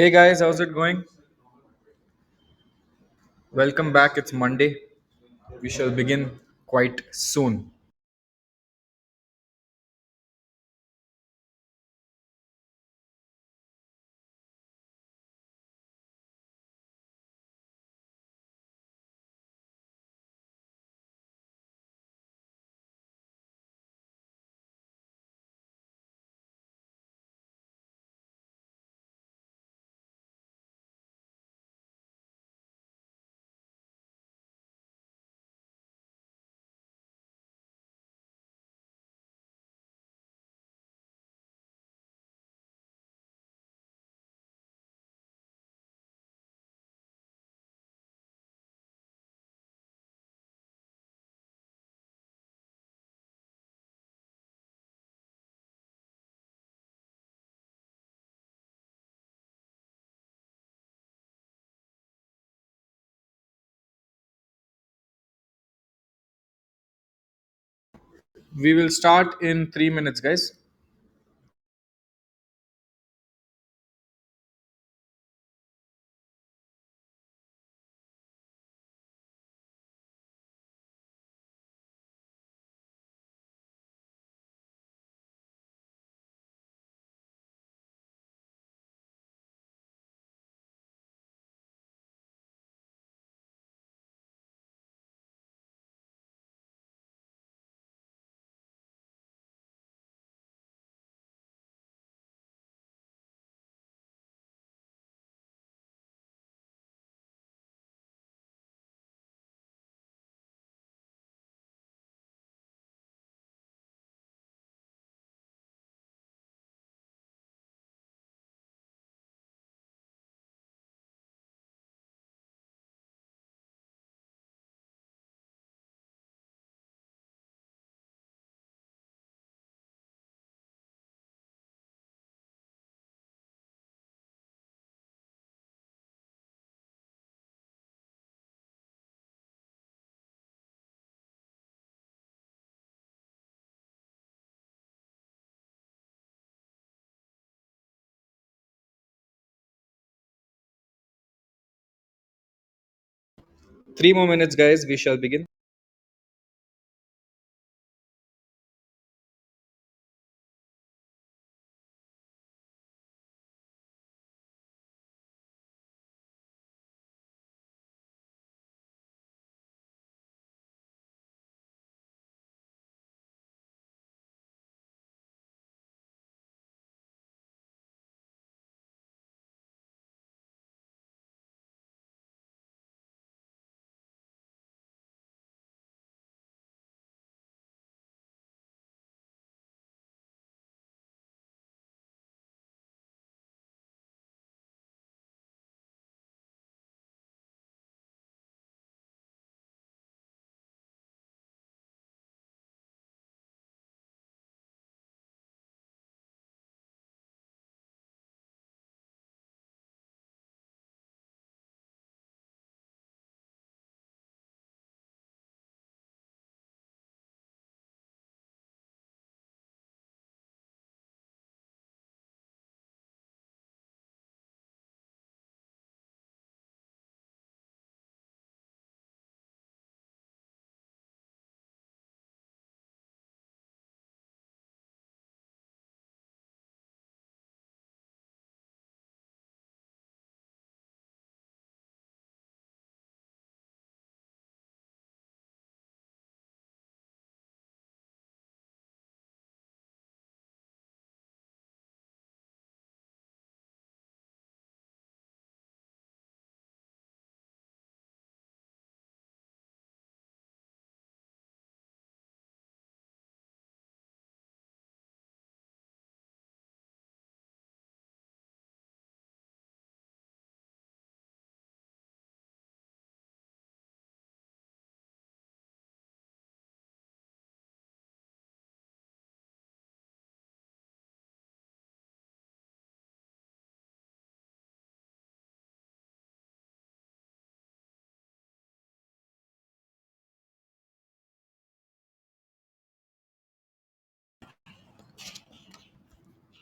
Hey guys, how's it going? Welcome back. It's Monday. We shall begin quite soon. We will start in 3 minutes, guys. 3 more minutes, guys. We shall begin.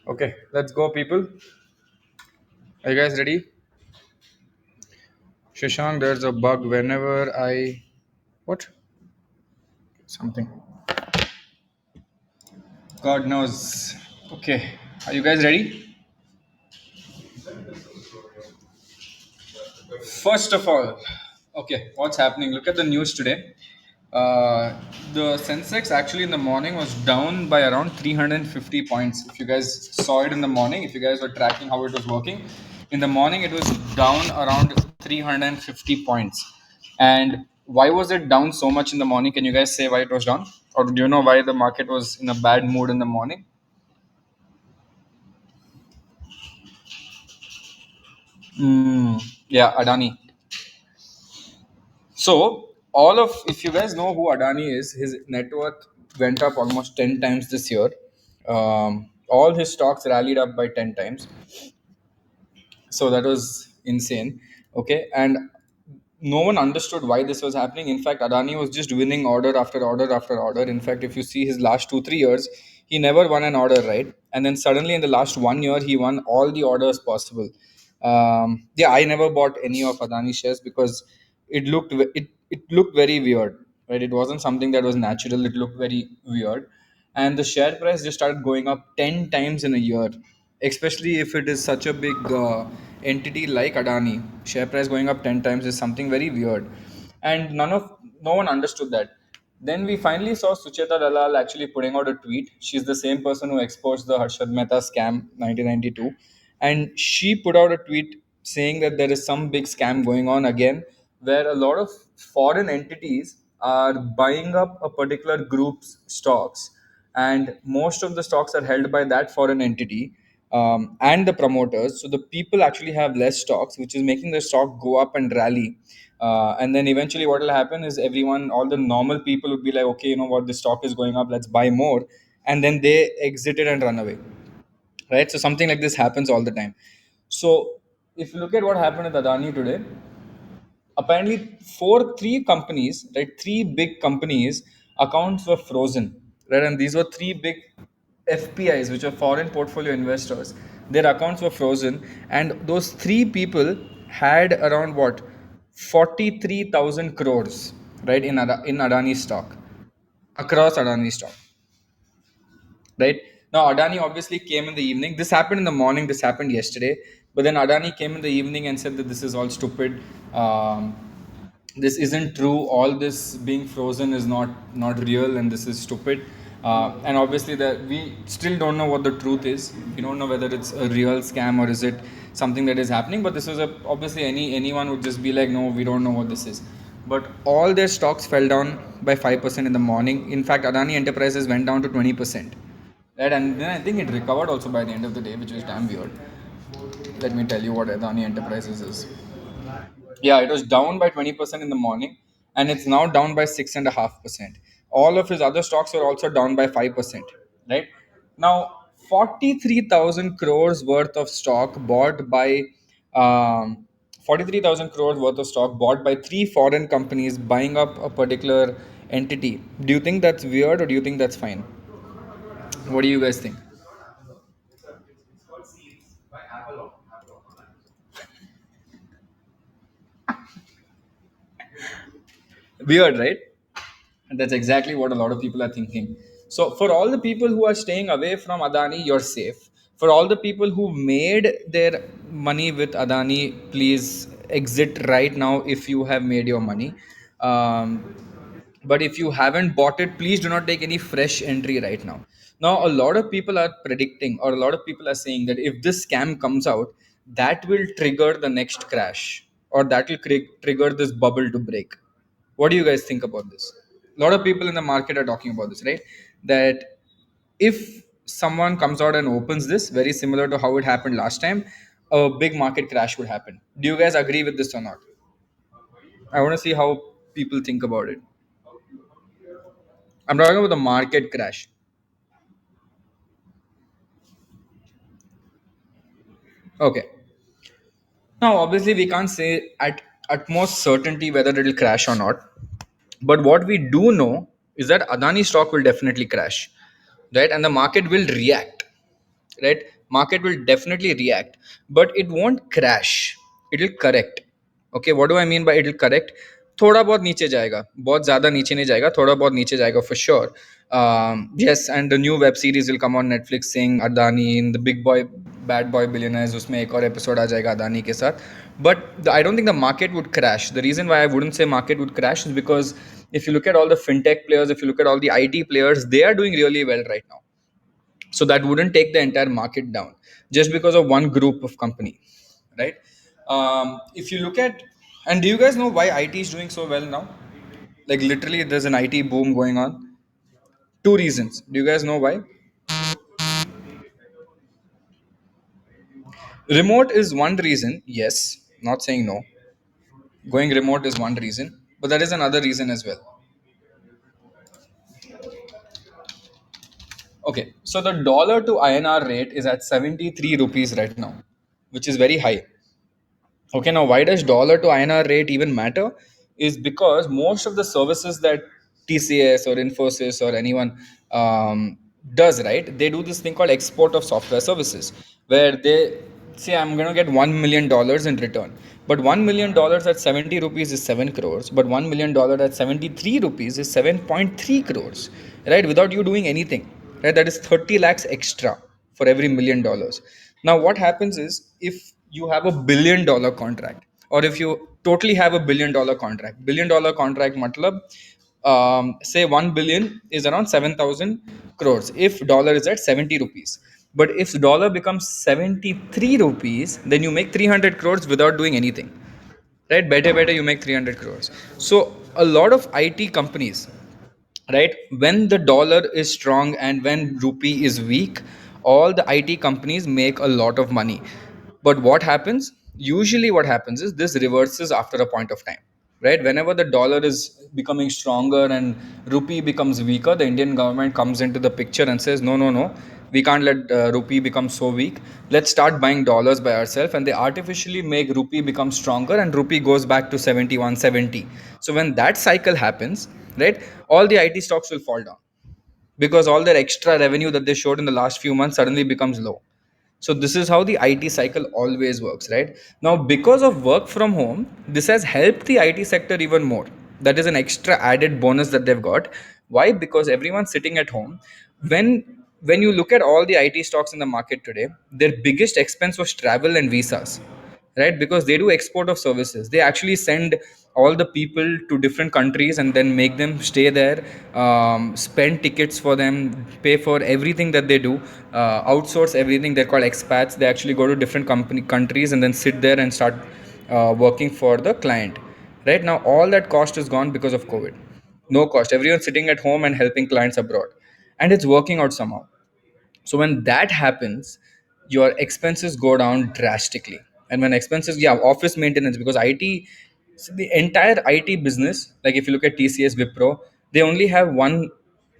Okay, let's go, people. Are you guys ready? Shashank, there's a bug whenever I. What? Something. God knows. Okay. Are you guys ready? First of all, okay, what's happening? Look at the news today. The Sensex actually in the morning was down by around 350 points. If you guys saw it in the morning, if you guys were tracking how it was working, in the morning it was down around 350 points. And why was it down so much in the morning? Can you guys say why it was down? Or do you know why the market was in a bad mood in the morning? Yeah, Adani. So, if you guys know who Adani is, his net worth went up almost 10 times this year. All his stocks rallied up by 10 times. So that was insane. Okay. And no one understood why this was happening. In fact, Adani was just winning order after order after order. In fact, if you see his last 2, 3 years, he never won an order, right? And then suddenly in the last 1 year, he won all the orders possible. Yeah, I never bought any of Adani shares because it looked very weird, right? It wasn't something that was natural. It looked very weird, and the share price just started going up 10 times in a year, especially if it is such a big entity like Adani. Share price going up 10 times is something very weird, and no one understood that. Then we finally saw Sucheta Dalal actually putting out a tweet. She's the same person who exposed the Harshad Mehta scam 1992, and she put out a tweet saying that there is some big scam going on again, where a lot of foreign entities are buying up a particular group's stocks, and most of the stocks are held by that foreign entity, and the promoters. So the people actually have less stocks, which is making the stock go up and rally. And then eventually, what will happen is everyone, all the normal people, would be like, okay, you know what, the stock is going up, let's buy more, and then they exit it and run away, right? So something like this happens all the time. So if you look at what happened with Adani today, apparently three companies, right, three big companies accounts were frozen, right? And these were three big FPIs, which are foreign portfolio investors. Their accounts were frozen, and those three people had around what, 43,000 crores, right, in Adani stock, across Adani stock, right? Now Adani obviously came in the evening. This happened in the morning, this happened yesterday, but then Adani came in the evening and said that this is all stupid. This isn't true. All this being frozen is not real, and this is stupid. And obviously that we still don't know what the truth is. We don't know whether it's a real scam or is it something that is happening. But this is a obviously anyone would just be like, no, we don't know what this is. But all their stocks fell down by 5% in the morning. In fact, Adani Enterprises went down to 20%. Right, and then I think it recovered also by the end of the day, which was damn weird. Let me tell you what Adani Enterprises is. Yeah, it was down by 20% in the morning, and it's now down by 6.5%. All of his other stocks were also down by 5%. Right now, 43,000 crores worth of stock bought by 43,000 crores worth of stock bought by three foreign companies buying up a particular entity. Do you think that's weird, or do you think that's fine? What do you guys think? Weird, right? And that's exactly what a lot of people are thinking. So, for all the people who are staying away from Adani, you're safe. For all the people who made their money with Adani, please exit right now if you have made your money. Um, but if you haven't bought it, please do not take any fresh entry right now. Now, a lot of people are predicting, or a lot of people are saying that if this scam comes out, that will trigger the next crash, or that will trigger this bubble to break. What do you guys think about this? A lot of people in the market are talking about this, right? That if someone comes out and opens this, very similar to how it happened last time, a big market crash would happen. Do you guys agree with this or not? I want to see how people think about it. I'm talking about the market crash. Okay. Now, obviously, we can't say at utmost certainty whether it will crash or not. But what we do know is that Adani stock will definitely crash, right? And the market will react, right? Market will definitely react, but it won't crash. It'll correct. Okay, what do I mean by it'll correct? थोड़ा बहुत नीचे जाएगा, बहुत ज़्यादा नीचे नहीं जाएगा, थोड़ा बहुत नीचे जाएगा for sure. Yes, and the new web series will come on Netflix saying Adani in the Big Boy Bad Boy Billionaires, उसमें एक और एपिसोड आ जाएगा अदानी के साथ. But I don't think the market would crash. The reason why I wouldn't say market would crash is because if you look at all the fintech players, if you look at all the IT players, they are doing really well right now. So that wouldn't take the entire market down just because of one group of company, right? If you look at, and do you guys know why IT is doing so well now? Like literally, there's an IT boom going on. Two reasons. Do you guys know why? Remote is one reason. Yes, not saying no. Going remote is one reason, but there is another reason as well. Okay, so the dollar to INR rate is at 73 rupees right now, which is very high. Okay, now why does dollar to INR rate even matter? Is because most of the services that TCS or Infosys or anyone does, right? They do this thing called export of software services, where they say, I'm going to get $1 million in return. But $1 million at 70 rupees is 7 crores, but $1 million at 73 rupees is 7.3 crores, right? Without you doing anything, right? That is 30 lakhs extra for every $1 million. Now, what happens is if you have $1 billion contract, or if you totally have $1 billion contract, $1 billion contract, matlab, say 1 billion is around 7,000 crores if dollar is at 70 rupees. But if dollar becomes 73 rupees, then you make 300 crores without doing anything, right? Better, you make 300 crores. So a lot of IT companies, right, when the dollar is strong and when rupee is weak, all the IT companies make a lot of money. But what happens, usually what happens is this reverses after a point of time, right? Whenever the dollar is becoming stronger and rupee becomes weaker, the Indian government comes into the picture and says, no, no, no, we can't let rupee become so weak. Let's start buying dollars by ourselves, and they artificially make rupee become stronger and rupee goes back to 71, 70. So when that cycle happens, right, all the IT stocks will fall down because all their extra revenue that they showed in the last few months suddenly becomes low. So this is how the IT cycle always works, right? Now, because of work from home, this has helped the IT sector even more. That is an extra added bonus that they've got. Why? Because everyone's sitting at home. When you look at all the IT stocks in the market today, their biggest expense was travel and visas, right? Because they do export of services. They actually send all the people to different countries and then make them stay there, spend tickets for them, pay for everything that they do, outsource everything. They're called expats. They actually go to different countries and then sit there and start working for the client. Right now, all that cost is gone because of COVID. No cost. Everyone's sitting at home and helping clients abroad, and it's working out somehow. So when that happens, your expenses go down drastically. And when expenses, yeah, office maintenance, because IT, so the entire IT business, like if you look at TCS, Wipro, they only have one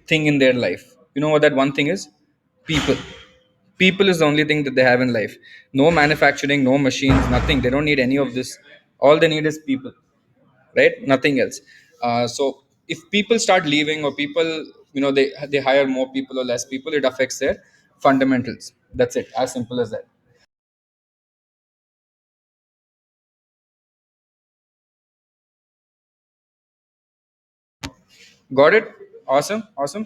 thing in their life. You know what that one thing is? People. People is the only thing that they have in life. No manufacturing, no machines, nothing. They don't need any of this. All they need is people, right? Nothing else. So if people start leaving, or people, they hire more people or less people, it affects their fundamentals. That's it, as simple as that. Got it. Awesome, awesome.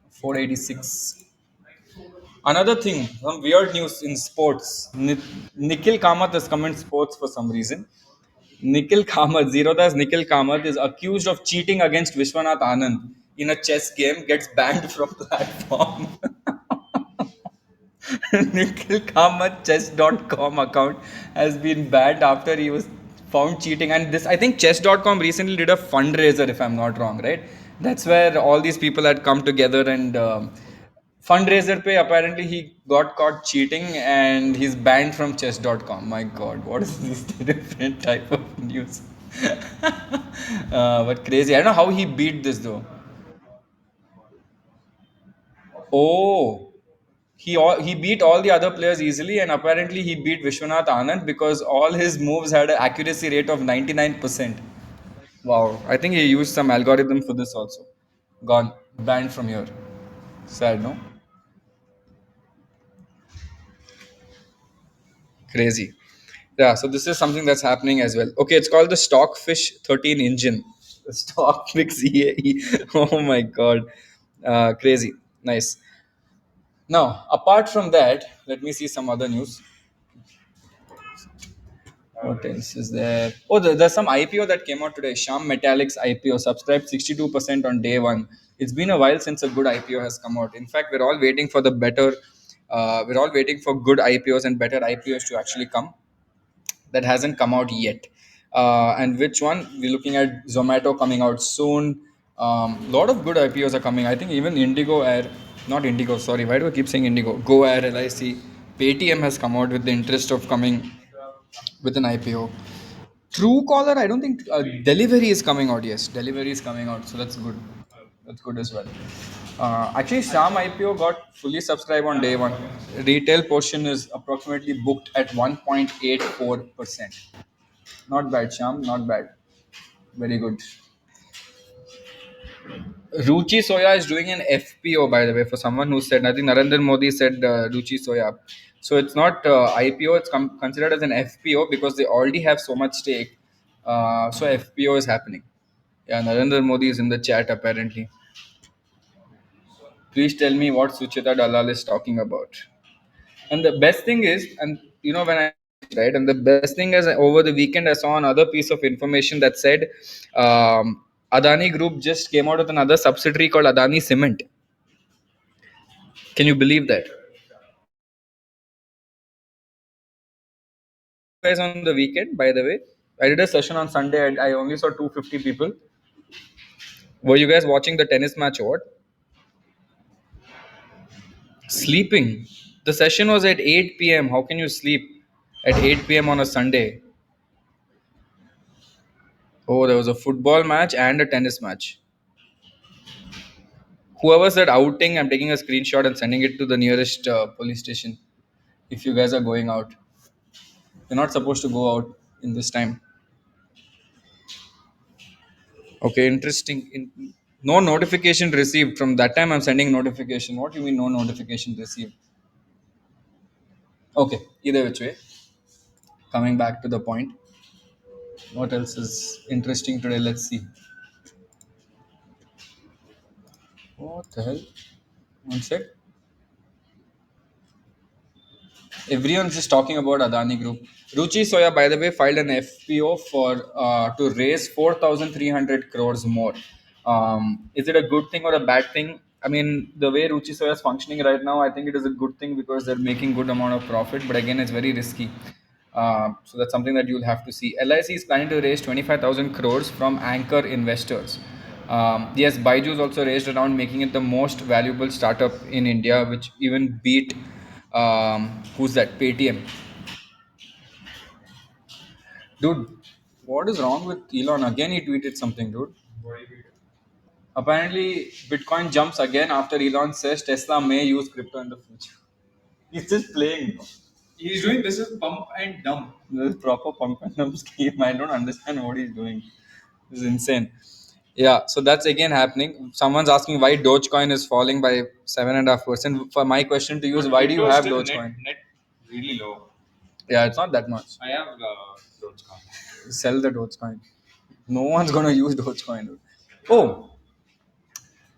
486. Another thing, some weird news in sports. Nikhil Kamath has come in sports for some reason. Nikhil Kamath, Zerodha's Nikhil Kamath is accused of cheating against Vishwanath Anand in a chess game, gets banned from platform. Nikhil Kamath chess.com account has been banned after he was found cheating. And this, I think chess.com recently did a fundraiser, if I'm not wrong, right? That's where all these people had come together and fundraiser pay. Apparently, he got caught cheating and he's banned from chess.com. My God, what is this different type of news? But crazy. I don't know how he beat this though. Oh, he beat all the other players easily, and apparently he beat Vishwanath Anand because all his moves had an accuracy rate of 99%. Wow, I think he used some algorithm for this also. Gone, banned from here. Sad, no? Crazy. Yeah, so this is something that's happening as well. Okay, it's called the Stockfish 13 engine. The Stockfish EAE. Oh my god. Crazy. Nice. Now, apart from that, let me see some other news. What else is there? Oh, there's some IPO that came out today. Sham Metallics IPO subscribed 62% on day one. It's been a while since a good IPO has come out. In fact, we're all waiting for the better. We're all waiting for good IPOs and better IPOs to actually come. That hasn't come out yet. And which one? We're looking at Zomato coming out soon. Lot of good IPOs are coming. I think even Indigo Air, not Indigo, sorry. Why do I keep saying Indigo? Go Air, LIC, Paytm has come out with the interest of coming with an IPO. Truecaller, I don't think delivery is coming out. Yes, delivery is coming out, so that's good. That's good as well. Actually, Sham IPO got fully subscribed on day one. Retail portion is approximately booked at 1.84%. Not bad, Sham. Not bad. Very good. Ruchi Soya is doing an FPO, by the way, for someone who said, I think Narendra Modi said Ruchi Soya. So it's not IPO, it's considered as an FPO because they already have so much stake. So FPO is happening. Yeah, Narendra Modi is in the chat apparently. Please tell me what Suchita Dalal is talking about. And the best thing is, and when I right, and the best thing is over the weekend I saw another piece of information that said Adani Group just came out with another subsidiary called Adani Cement. Can you believe that? Guys, on the weekend, by the way, I did a session on Sunday and I only saw 250 people. Were you guys watching the tennis match or what? Sleeping. The session was at 8 p.m. How can you sleep at 8 p.m. on a Sunday? Oh, there was a football match and a tennis match. Whoever said outing, I'm taking a screenshot and sending it to the nearest police station. If you guys are going out, you're not supposed to go out in this time. Okay, interesting. No notification received. From that time, I'm sending notification. What do you mean, no notification received? Okay, either which way. Coming back to the point. What else is interesting today? Let's see. What the hell? One sec. Everyone's just talking about Adani Group. Ruchi Soya, by the way, filed an FPO for to raise 4,300 crores more. Is it a good thing or a bad thing? I mean, the way Ruchi Soya is functioning right now, I think it is a good thing because they're making good amount of profit. But again, it's very risky. So that's something that you'll have to see. LIC is planning to raise 25,000 crores from anchor investors. Yes, Byju's also raised around, making it the most valuable startup in India, which even beat who's that? Paytm. Dude, what is wrong with Elon? Again, he tweeted something, dude. Apparently, Bitcoin jumps again after Elon says Tesla may use crypto in the future. He's just playing. He's doing this is pump and dump. This is proper pump and dump scheme. I don't understand what he's doing. This is insane. Yeah, so that's again happening. Someone's asking why Dogecoin is falling by 7.5%. For my question to you is, why do you have Dogecoin? Net really low. Yeah, it's not that much. I have Dogecoin. Sell the Dogecoin. No one's gonna use Dogecoin. Dude. Oh,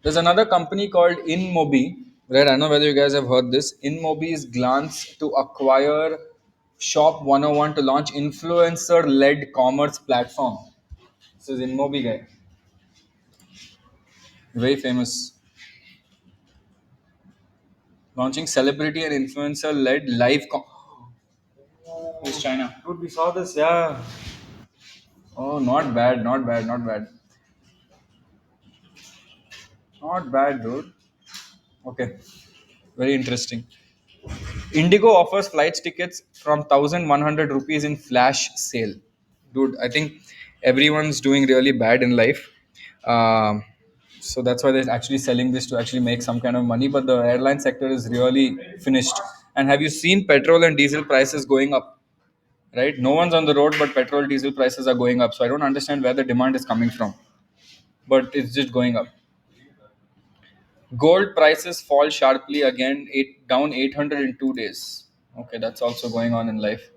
there's another company called InMobi. Right, I don't know whether you guys have heard this. InMobi's glance to acquire Shop 101 to launch influencer-led commerce platform. This is InMobi guy, very famous, launching celebrity and influencer-led live. Who's China? Dude, we saw this. Yeah. Oh, not bad, not bad, not bad, not bad, dude. Okay, very interesting. Indigo offers flights tickets from 1,100 rupees in flash sale. Dude, I think everyone's doing really bad in life. Um, so that's why they're actually selling this to actually make some kind of money. But the airline sector is really finished. And have you seen petrol and diesel prices going up? Right? No one's on the road, but petrol, diesel prices are going up. So I don't understand where the demand is coming from. But it's just going up. Gold prices fall sharply again, down 800 in 2 days. Okay, that's also going on in life.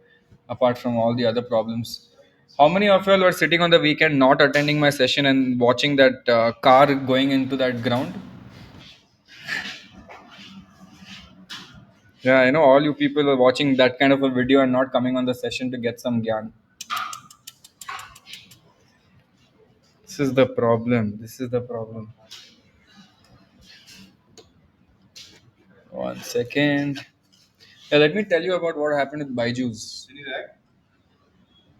apart from all the other problems. How many of you all were sitting on the weekend not attending my session and watching that car going into that ground? Yeah, I know all you people are watching that kind of a video and not coming on the session to get some gyan. This is the problem. This is the problem. One second. Yeah, let me tell you about what happened with Byju's.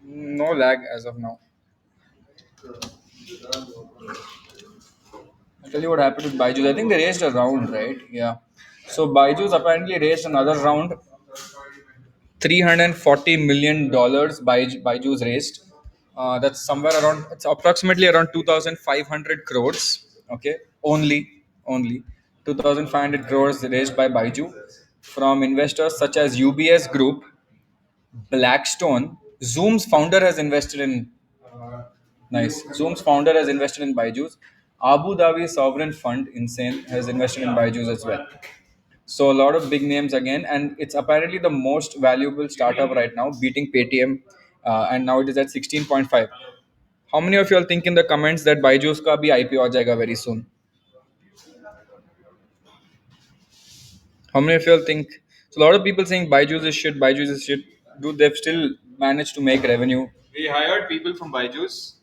No lag as of now. I'll tell you what happened with Byju's. I think they raised a round, right? Yeah. So Byju's apparently raised another round, $340 million Byju's raised. That's somewhere around. It's approximately around 2,500 crores. Okay, only 2,500 crores raised by Byju from investors such as UBS Group, Blackstone. Zoom's founder has invested in. Nice. Zoom's founder has invested in Byju's. Abu Dhabi Sovereign Fund, insane, has invested in Byju's as well. So a lot of big names again, and it's apparently the most valuable startup right now, beating Paytm, and now it is at 16.5. How many of you all think in the comments that Byju's ka bhi IPO aa jayega very soon? How many of you all think? So a lot of people saying Byju's is shit, Byju's is shit. Do they've still managed to make revenue? We hired people from Byju's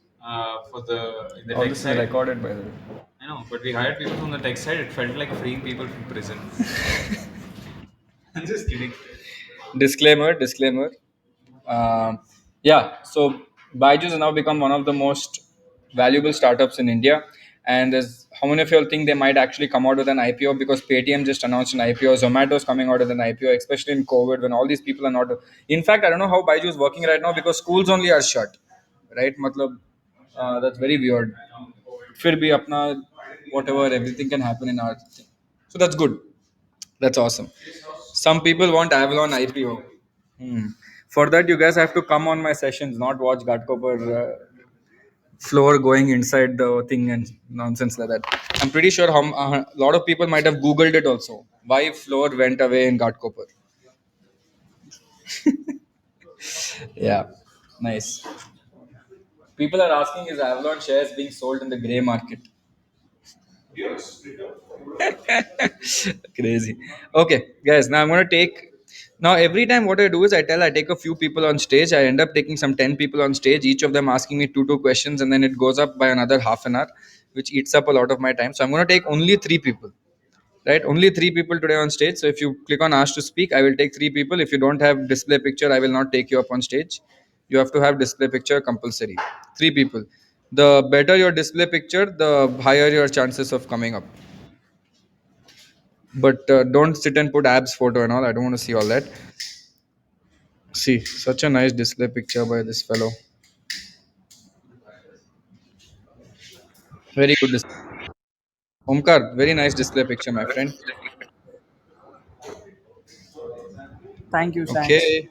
for the in the All tech this is side. recorded by the way. I know, but we hired people from the tech side. It felt like freeing people from prison. I'm just kidding. Disclaimer. Yeah, so Byju's has now become one of the most valuable startups in India. And there's how many of you all think they might actually come out with an IPO because Paytm just announced an IPO, Zomato's coming out with an IPO, especially in COVID when all these people are not. In fact, I don't know how Byju's is working right now because schools only are shut, right? Matlab, that's very weird. फिर भी अपना whatever everything can happen in our thing. So that's good. That's awesome. Some people want Avalon IPO. Hmm. For that, you guys have to come on my sessions, not watch Ghatkopar floor going inside the thing and nonsense like that. I'm pretty sure a lot of people might have Googled it also. Why floor went away in Ghatkopar. Yeah, nice. People are asking, is Avalon shares being sold in the grey market? Crazy. Okay, guys. Now I'm gonna take. Now every time what I do is I take a few people on stage. I end up taking some 10 people on stage. Each of them asking me two questions, and then it goes up by another half an hour, which eats up a lot of my time. So I'm gonna take only 3 people. Right, only 3 people today on stage. So if you click on ask to speak, I will take 3 people. If you don't have display picture, I will not take you up on stage. You have to have display picture compulsory. 3 people. The better your display picture, the higher your chances of coming up. But don't sit and put abs photo and all. I don't want to see all that. See, such a nice display picture by this fellow. Very good. Omkar, very nice display picture, my friend. Thank you, thanks. Okay.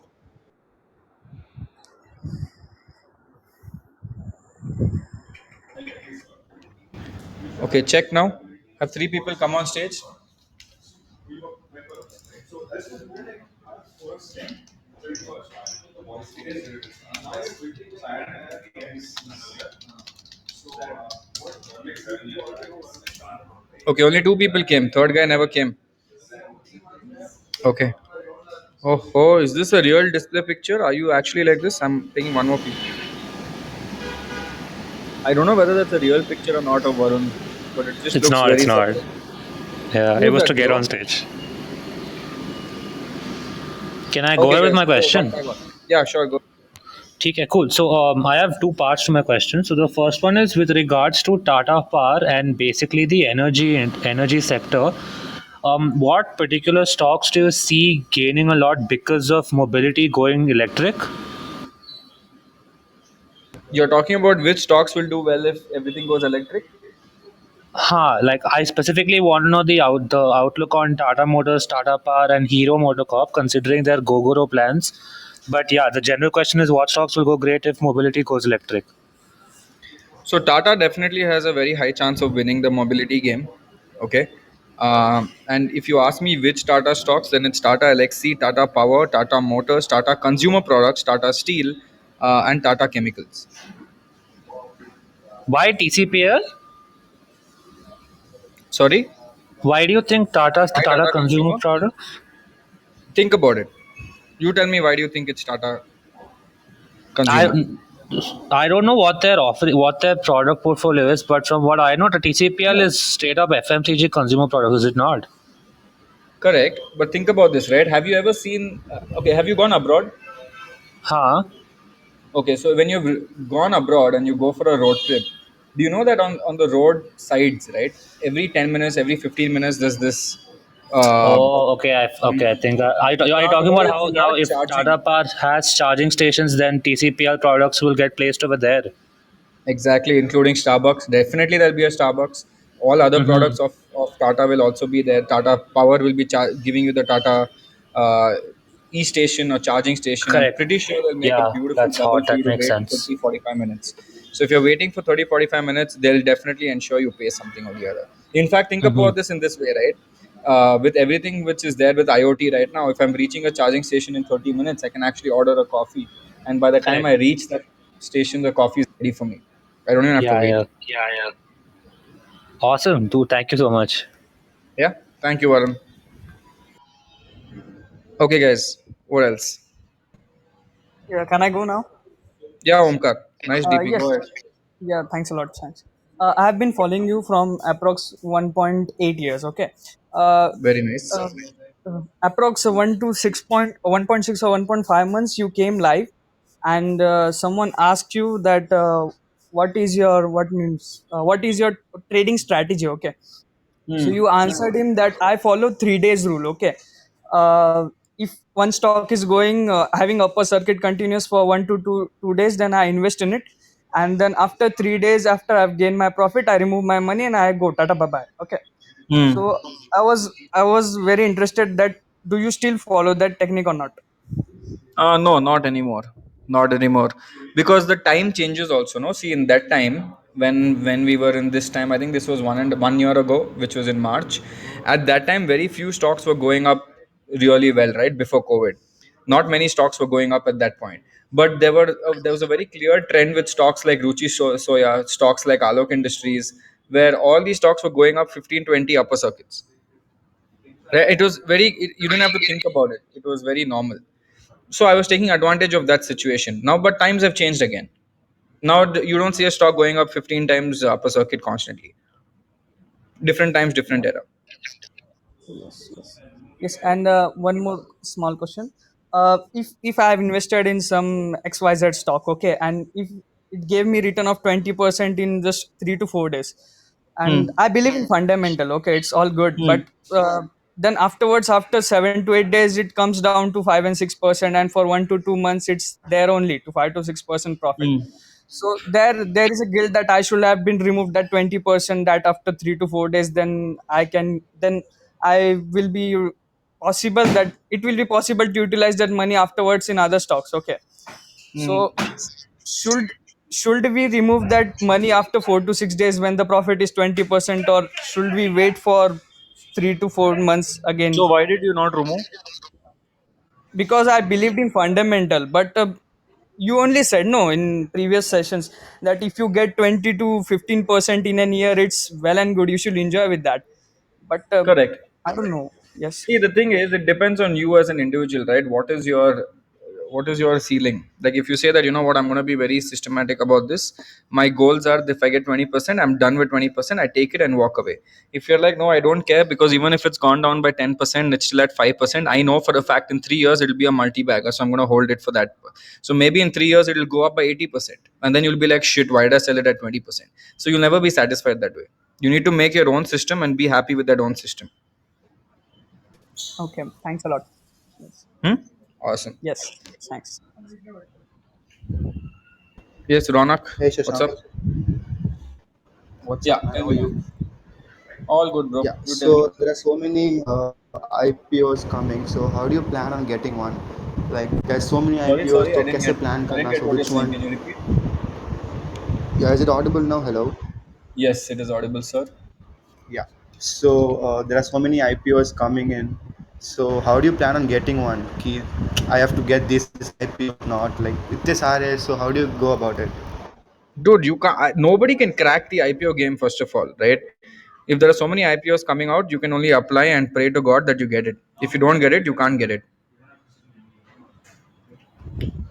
Okay, check now. Have 3 people come on stage. Okay, only 2 people came. Third guy never came. Okay. Oh, is this a real display picture? Are you actually like this? I'm taking one more people. I don't know whether that's a real picture or not of Varun, but it just It's looks not. It's very not. surprising. Yeah, it Who's was that, to get bro? on stage. Can I go Okay, ahead with guys, my go one question? by one. Yeah, sure, go. Okay, cool. So I have two parts to my question. So the first one is with regards to Tata Power and basically the energy sector. What particular stocks do you see gaining a lot because of mobility going electric? You're talking about which stocks will do well if everything goes electric? Like I specifically want to know the outlook on Tata Motors, Tata Power, and Hero MotoCorp, considering their Gogoro plans. But yeah, the general question is what stocks will go great if mobility goes electric? So Tata definitely has a very high chance of winning the mobility game. Okay. And if you ask me which Tata stocks, then it's Tata Elxsi, Tata Power, Tata Motors, Tata Consumer Products, Tata Steel, and Tata Chemicals. Why TCPL? Sorry, Why do you think why Tata Tata Consumer Consumer? Products? Think about it. You tell me, why do you think it's Tata I Consumer? I don't know what their what their product portfolio is, but from what I know, the TCPL No. is straight up FMCG consumer product. Is it not? Correct, but think about this, right? Have you ever seen? Okay, have you gone abroad? Huh? Okay, so when you've gone abroad and you go for a road trip, do you know that on the road sides, right? Every 10 minutes, every 15 minutes, there's this. Uh, Oh, okay. Okay, I think are you talking about how They now are if charging. Tata Power has charging stations, then TCPL products will get placed over there. Exactly, including Starbucks. Definitely, there'll be a Starbucks. All other Mm-hmm. products of Tata will also be there. Tata Power will be giving you the Tata uh, e-station or charging station. I'm Correct. pretty sure they'll make a Yeah, beautiful that's bubble hot. for you That to makes wait sense. 30, 45 minutes. So if you're waiting for 30, 45 minutes, they'll definitely ensure you pay something or the other. In fact, think Mm-hmm. about this in this way, right? With everything which is there with IoT right now, if I'm reaching a charging station in 30 minutes, I can actually order a coffee. And by the time I Correct. reach that station, the coffee is ready for me. I don't even have to Yeah, wait. yeah. Awesome, dude. Thank you so much. Yeah. Thank you, Varun. Okay, guys. What else? Yeah, can I go now? Yeah, Omkar. Nice DP. Yes. Go ahead. Yeah, thanks a lot. Thanks. I have been following you from approx 1.8 years. Okay. Uh, Very nice. uh, Approx 1.6 or 1.5 months you came live, and someone asked you that what is your trading strategy. Okay. So Hmm. you answered him that I follow 3 days rule. Okay. If one stock is going having upper circuit continuous for 1 to 2 days, then I invest in it, and then after 3 days, after I've gained my profit, I remove my money and I go Tata bye bye. Okay. Hmm. So I was very interested that do you still follow that technique or not? No, not anymore. Not anymore. Because the time changes also. No, see, in that time when we were in this time, I think this was 1 year ago, which was in March. At that time, very few stocks were going up really well, right before COVID. Not many stocks were going up at that point. But there was a very clear trend with stocks like Ruchi Soya, stocks like Alok Industries, where all these stocks were going up 15, 20 upper circuits. Right? You didn't have to think about it. It was very normal. So I was taking advantage of that situation. Now, but times have changed again. Now you don't see a stock going up 15 times upper circuit constantly. Different times, different era. Yes, yes, yes. And one more small question: if I have invested in some XYZ stock, okay, and if it gave me return of 20% in just 3 to 4 days, and Hmm. I believe in fundamental, okay, it's all good, Hmm. but then afterwards, after 7 to 8 days, it comes down to 5 and 6%, and for 1 to 2 months, it's there only to 5 to 6% profit. Hmm. So there is a guilt that I should have been removed that 20%, that after 3 to 4 days, then I will be possible that it will be possible to utilize that money afterwards in other stocks. Okay. Hmm. So should should we remove that money after 4 to 6 days when the profit is 20%, or should we wait for 3 to 4 months again? So why did you not remove? Because I believed in fundamental, but you only said no in previous sessions that if you get 20 to 15% in a year, it's well and good. You should enjoy with that. But Correct. I don't know. Yes. See, the thing is, it depends on you as an individual, right? What is your ceiling? Like, if you say that, you know what, I'm going to be very systematic about this. My goals are, if I get 20%, I'm done with 20%. I take it and walk away. If you're like, no, I don't care, because even if it's gone down by 10%, it's still at 5%. I know for a fact in 3 years it'll be a multi-bagger, so I'm going to hold it for that. So maybe in 3 years it'll go up by 80%, and then you'll be like, shit, why did I sell it at 20%? So you'll never be satisfied that way. You need to make your own system and be happy with that own system. Okay. Thanks a lot. Yes. Hmm? Awesome. Yes. Thanks. Yes, Ronak. Hey What's Shashank, up? what's Yeah, up, man? tell How are me, you? man. All good, bro. Yeah, You tell me. so there are so many IPOs coming. So how do you plan on getting one? Like, there's so many Sorry, IPOs. sorry, So कैसे plan I didn't करना? get So what you're which saying. one? Can you repeat? Yeah, is it audible now? Hello. Yes, it is audible, sir. Yeah. So there are so many IPOs coming in. So how do you plan on getting one? Ki, I have to get this IPO or not. Like this RS. So how do you go about it? Dude, you can't. Nobody can crack the IPO game. First of all, right? If there are so many IPOs coming out, you can only apply and pray to God that you get it. If you don't get it, you can't get it.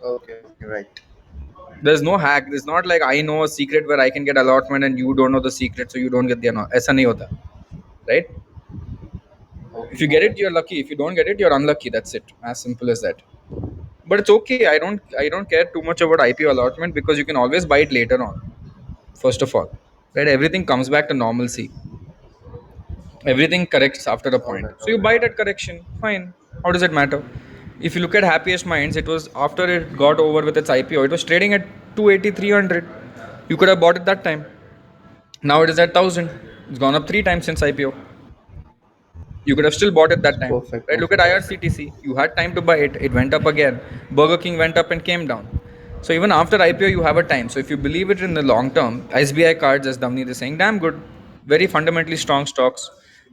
Okay, okay, right. There's no hack. It's not like I know a secret where I can get allotment and you don't know the secret, so you don't get the ऐसा नहीं होता, right? If you get it, you're lucky. If you don't get it, you're unlucky. That's it. As simple as that. But it's okay. I don't care too much about IPO allotment because you can always buy it later on. First of all, right? Everything comes back to normalcy. Everything corrects after a All point. right, So all you right. buy it at correction. Fine. How does it matter? If you look at Happiest Minds, it was after it got over with its IPO, it was trading at 280, 300. You could have bought it that time. Now it is at 1000. It's gone up 3 times since IPO. You could have still bought it that time. Perfect, Right? Look at perfect. IRCTC. You had time to buy it. It went up again. Burger King went up and came down. So even after IPO, you have a time. So if you believe it in the long term, SBI cards, as Damni is saying, damn good. Very fundamentally strong stocks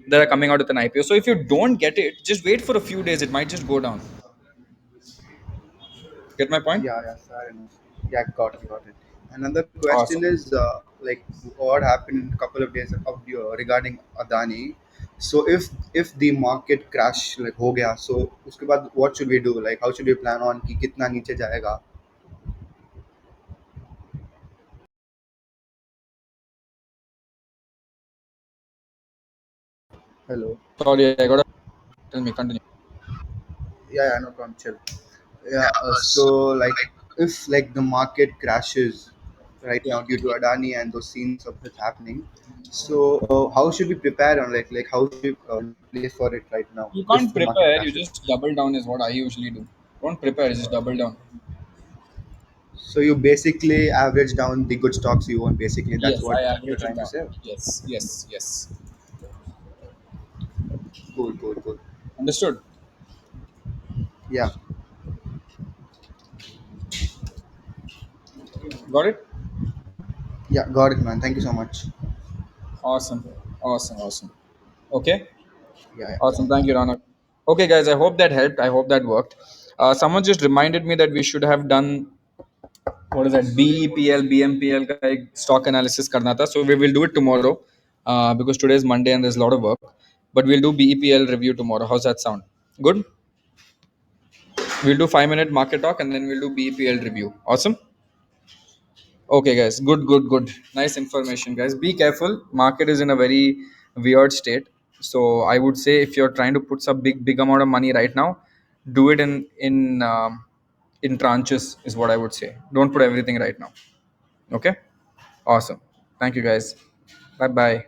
that are coming out with an IPO. So if you don't get it, just wait for a few days. It might just go down. Get my point? Yeah, yeah, fair enough. Yeah, got it. Another question Awesome. is like what happened in a couple of days of regarding Adani. So if the market crash like हो गया, so उसके बाद what should we do? Like how should we plan on कि कितना नीचे जाएगा? Hello. Sorry, I got to tell me, continue. Yeah, yeah, no problem. Chill. Yeah. So like if like the market crashes right Yeah. now due to Adani and those scenes of it happening, so how should we prepare on like how should we place for it right now You if can't the market prepare, you crashes? just double down, is what I usually do. Don't prepare, just double down. So you basically average down the good stocks you own. Basically, that's Yes, what I you're average it trying to down. say. Yes, yes, yes. Cool, cool, cool. Understood. Yeah, Got it? yeah, got it, man. Thank you so much. Awesome. Awesome. Awesome. Okay. Yeah, yeah. Awesome. Thank you, Ranak. Okay, guys, I hope that helped. I hope that worked. Someone just reminded me that we should have done, what is that, BEPL, BMPL का एक stock analysis करना था. So we will do it tomorrow because today is Monday and there's a lot of work. But we'll do BEPL review tomorrow. How's that sound? Good? We'll do 5 minute market talk and then we'll do BEPL review. Awesome? Okay, guys. Good, good, good. Nice information, guys. Be careful. Market is in a very weird state. So I would say if you're trying to put some big amount of money right now, do it in tranches. Is what I would say. Don't put everything right now. Okay. Awesome. Thank you, guys. Bye bye.